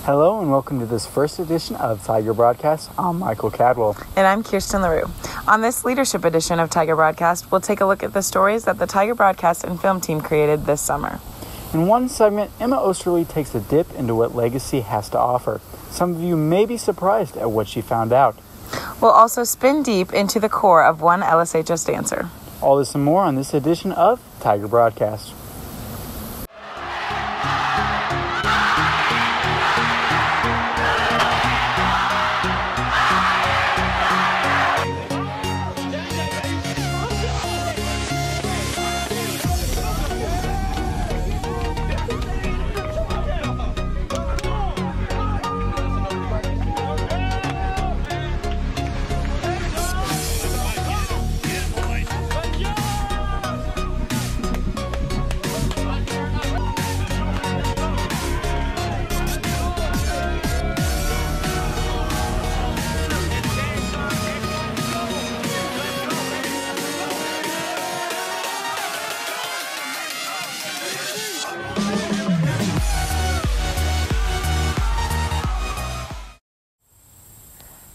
Hello and welcome to this first edition of Tiger Broadcast. I'm Michael Cadwell. And I'm Kirsten LaRue. On this leadership edition of Tiger Broadcast, we'll take a look at the stories that the Tiger Broadcast and film team created this summer. In one segment, Emma Osterly takes a dip into what Legacy has to offer. Some of you may be surprised at what she found out. We'll also spin deep into the core of one LSHS dancer. All this and more on this edition of Tiger Broadcast.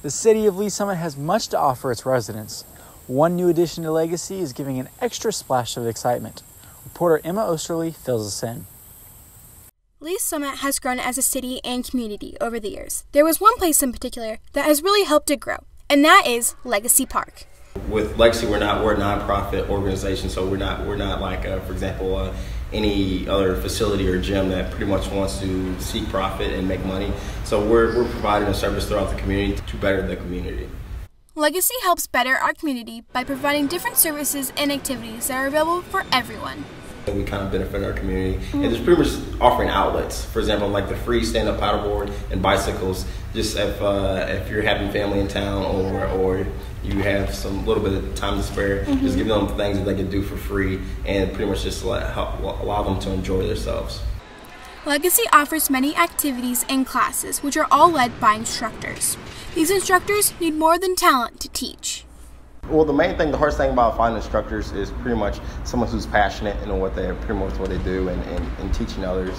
The city of Lee Summit has much to offer its residents. One new addition to Legacy is giving an extra splash of excitement. Reporter Emma Osterly fills us in. Lee Summit has grown as a city and community over the years. There was one place in particular that has really helped it grow, and that is Legacy Park. With Legacy, we're a nonprofit organization, so we're not like, for example, any other facility or gym that pretty much wants to seek profit and make money. So we're providing a service throughout the community to better the community. Legacy helps better our community by providing different services and activities that are available for everyone. We kind of benefit our community, and just pretty much offering outlets. For example, like the free stand-up paddleboard and bicycles. Just if you're having family in town or you have some little bit of time to spare, just give them things that they can do for free, and pretty much just allow them to enjoy themselves. Legacy offers many activities and classes, which are all led by instructors. These instructors need more than talent to teach. Well, the hardest thing about finding instructors is pretty much someone who's passionate in what they do and teaching others.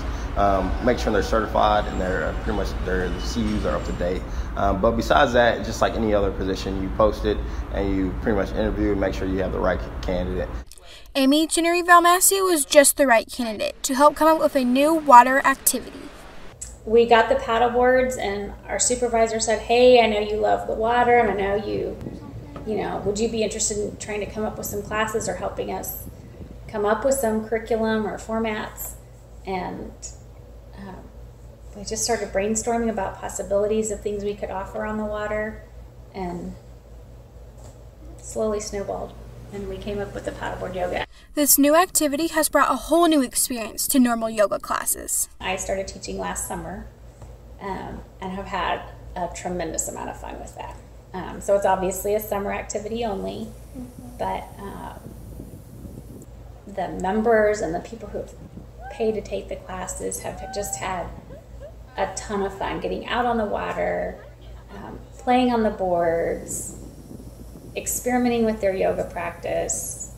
Make sure they're certified and their CUs are up to date. But besides that, just like any other position, you post it and you pretty much interview and make sure you have the right candidate. Amy Ginnery Valmassi was just the right candidate to help come up with a new water activity. We got the paddle boards and our supervisor said, "Hey, I know you love the water and I know you would you be interested in trying to come up with some classes or helping us come up with some curriculum or formats?" And we just started brainstorming about possibilities of things we could offer on the water, and slowly snowballed, and we came up with the paddleboard yoga. This new activity has brought a whole new experience to normal yoga classes. I started teaching last summer and have had a tremendous amount of fun with that. So it's obviously a summer activity only, but the members and the people who have paid to take the classes have just had a ton of fun getting out on the water, playing on the boards, experimenting with their yoga practice,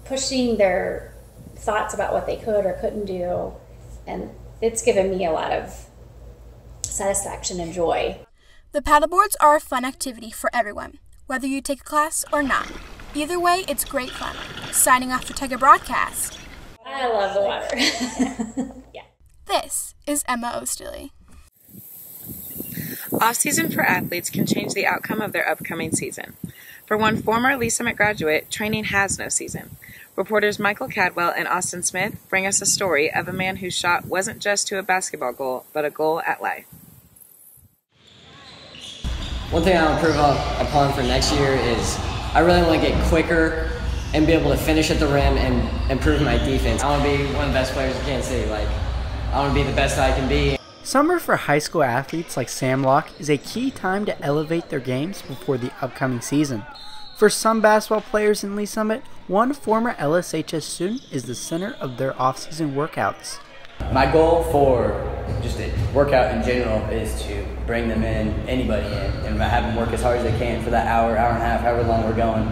pushing their thoughts about what they could or couldn't do, and it's given me a lot of satisfaction and joy. The paddleboards are a fun activity for everyone, whether you take a class or not. Either way, it's great fun. Signing off for Tiger Broadcast. I love the water. Yeah. This is Emma Osterly. Off-season for athletes can change the outcome of their upcoming season. For one former Lee Summit graduate, training has no season. Reporters Michael Cadwell and Austin Smith bring us a story of a man whose shot wasn't just to a basketball goal, but a goal at life. One thing I'll improve upon for next year is I really want to get quicker and be able to finish at the rim and improve my defense. I want to be one of the best players in Kansas City. I want to be the best I can be. Summer for high school athletes like Sam Locke is a key time to elevate their games before the upcoming season. For some basketball players in Lee Summit, one former LSHS student is the center of their off-season workouts. My goal for just a workout in general is to bring them in, anybody in, and have them work as hard as they can for that hour, hour and a half, however long we're going,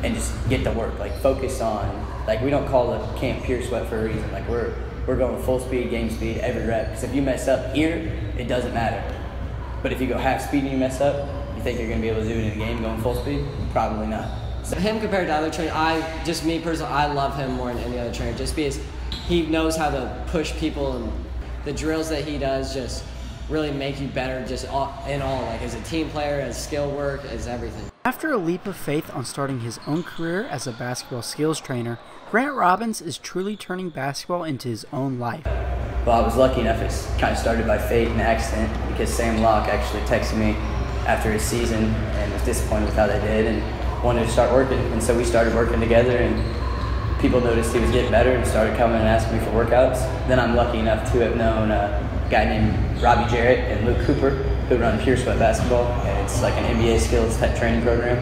and just get to work. Like, focus on, like, we don't call the camp Pure Sweat for a reason. Like, we're we're going full speed, game speed, every rep. Because if you mess up here, it doesn't matter. But if you go half speed and you mess up, you think you're going to be able to do it in a game going full speed? Probably not. So him compared to other trainers, me personally, I love him more than any other trainer just because he knows how to push people, and the drills that he does just really make you better just in all, like as a team player, as skill work, as everything. After a leap of faith on starting his own career as a basketball skills trainer, Grant Robbins is truly turning basketball into his own life. Well, I was lucky enough, it's kind of started by fate and accident, because Sam Locke actually texted me after his season and was disappointed with how they did and wanted to start working. And so we started working together, and people noticed he was getting better and started coming and asking me for workouts. Then I'm lucky enough to have known a guy named Robbie Jarrett and Luke Cooper, who run Pure Sweat Basketball, and it's like an NBA skills type training program.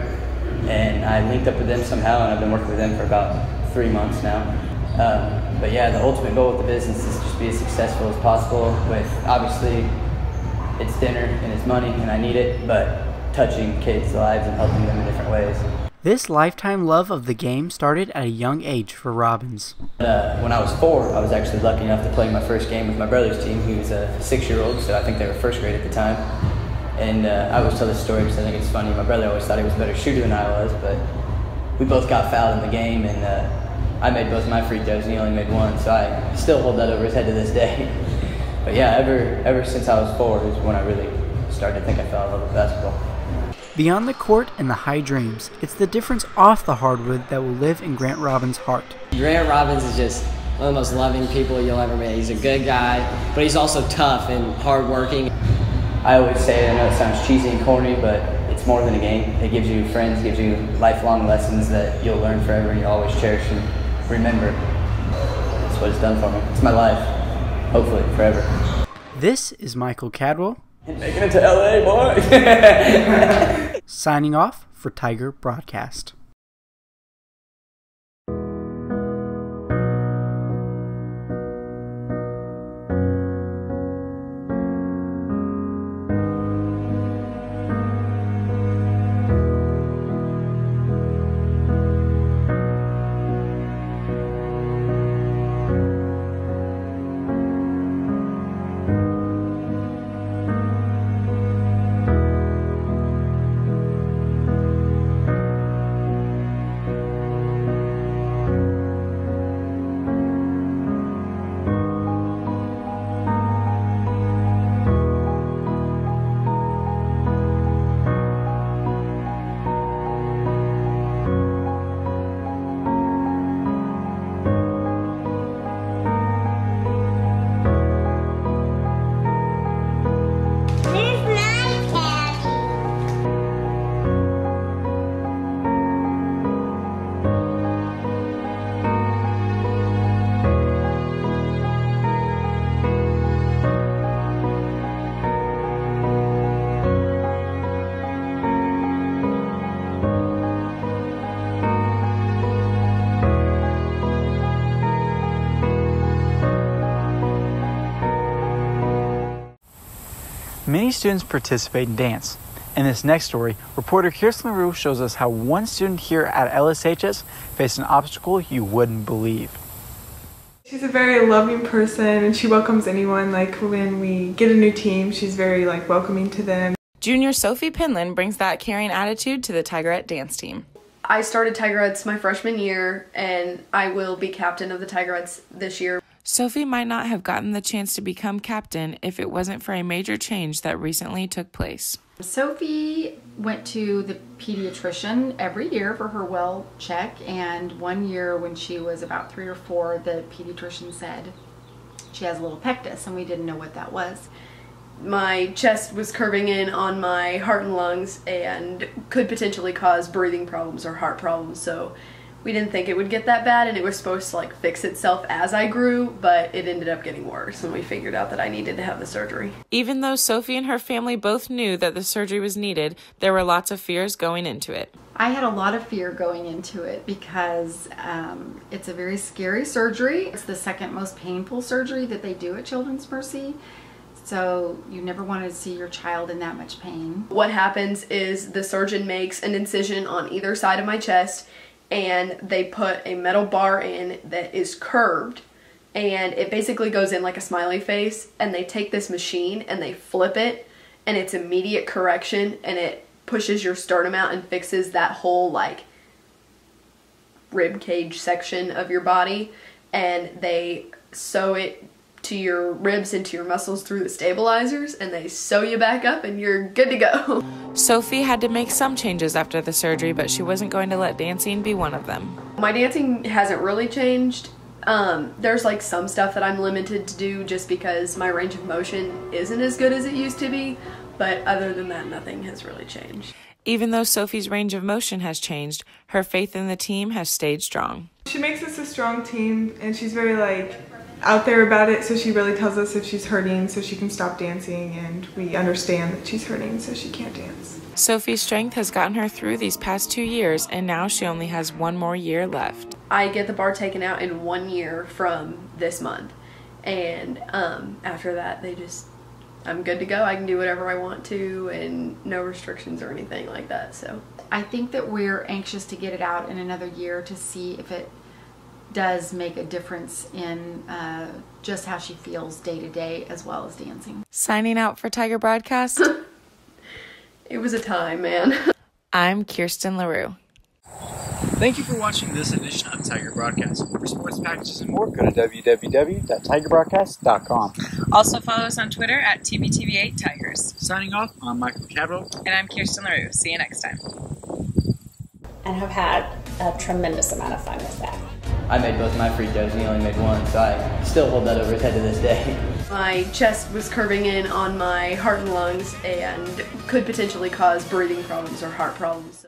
And I linked up with them somehow, and I've been working with them for about 3 months now. But yeah, the ultimate goal with the business is just be as successful as possible with, obviously, it's dinner and it's money and I need it, but touching kids' lives and helping them in different ways. This lifetime love of the game started at a young age for Robbins. When I was 4, I was actually lucky enough to play my first game with my brother's team. He was a 6-year-old, so I think they were first grade at the time. And I always tell this story because I think it's funny. My brother always thought he was a better shooter than I was, but we both got fouled in the game, and I made both my free throws and he only made one, so I still hold that over his head to this day. But yeah, ever since I was 4 is when I really started to think I fell in love with basketball. Beyond the court and the high dreams, it's the difference off the hardwood that will live in Grant Robbins' heart. Grant Robbins is just one of the most loving people you'll ever meet. He's a good guy, but he's also tough and hardworking. I always say, I know it sounds cheesy and corny, but it's more than a game. It gives you friends, gives you lifelong lessons that you'll learn forever and you'll always cherish and remember. That's what it's done for me. It's my life, hopefully forever. This is Michael Cadwell. Making it to LA, boy! Signing off for Tiger Broadcast. Many students participate in dance. In this next story, reporter Kirsten LaRue shows us how one student here at LSHS faced an obstacle you wouldn't believe. She's a very loving person and she welcomes anyone. Like when we get a new team, she's very welcoming to them. Junior Sophie Pinlan brings that caring attitude to the Tigerette dance team. I started Tigerettes my freshman year and I will be captain of the Tigerettes this year. Sophie might not have gotten the chance to become captain if it wasn't for a major change that recently took place. Sophie went to the pediatrician every year for her well check, and one year when she was about 3 or 4, the pediatrician said she has a little pectus, and we didn't know what that was. My chest was curving in on my heart and lungs and could potentially cause breathing problems or heart problems, so we didn't think it would get that bad, and it was supposed to fix itself as I grew, but it ended up getting worse, and we figured out that I needed to have the surgery. Even though Sophie and her family both knew that the surgery was needed, there were lots of fears going into it. I had a lot of fear going into it because it's a very scary surgery. It's the second most painful surgery that they do at Children's Mercy. So you never want to see your child in that much pain. What happens is the surgeon makes an incision on either side of my chest, and they put a metal bar in that is curved and it basically goes in like a smiley face, and they take this machine and they flip it, and it's immediate correction, and it pushes your sternum out and fixes that whole like rib cage section of your body, and they sew it to your ribs and to your muscles through the stabilizers, and they sew you back up and you're good to go. Sophie had to make some changes after the surgery, but she wasn't going to let dancing be one of them. My dancing hasn't really changed. There's like some stuff that I'm limited to do just because my range of motion isn't as good as it used to be, but other than that, nothing has really changed. Even though Sophie's range of motion has changed, her faith in the team has stayed strong. She makes us a strong team, and she's very like out there about it, so she really tells us if she's hurting so she can stop dancing, and we understand that she's hurting so she can't dance. Sophie's strength has gotten her through these past 2 years, and now she only has 1 more year left. I get the bar taken out in 1 year from this month, and after that I'm good to go. I can do whatever I want to, and no restrictions or anything like that. So I think that we're anxious to get it out in another year to see if it does make a difference in just how she feels day to day as well as dancing. Signing out for Tiger Broadcast. It was a time, man. I'm Kirsten LaRue. Thank you for watching this edition of Tiger Broadcast. For sports packages and more, go to www.tigerbroadcast.com. Also follow us on Twitter at TBTV8Tigers. Signing off, I'm Michael Cadwell. And I'm Kirsten LaRue. See you next time. And have had a tremendous amount of fun with that. I made both my free throws and he only made one, so I still hold that over his head to this day. My chest was curving in on my heart and lungs and could potentially cause breathing problems or heart problems.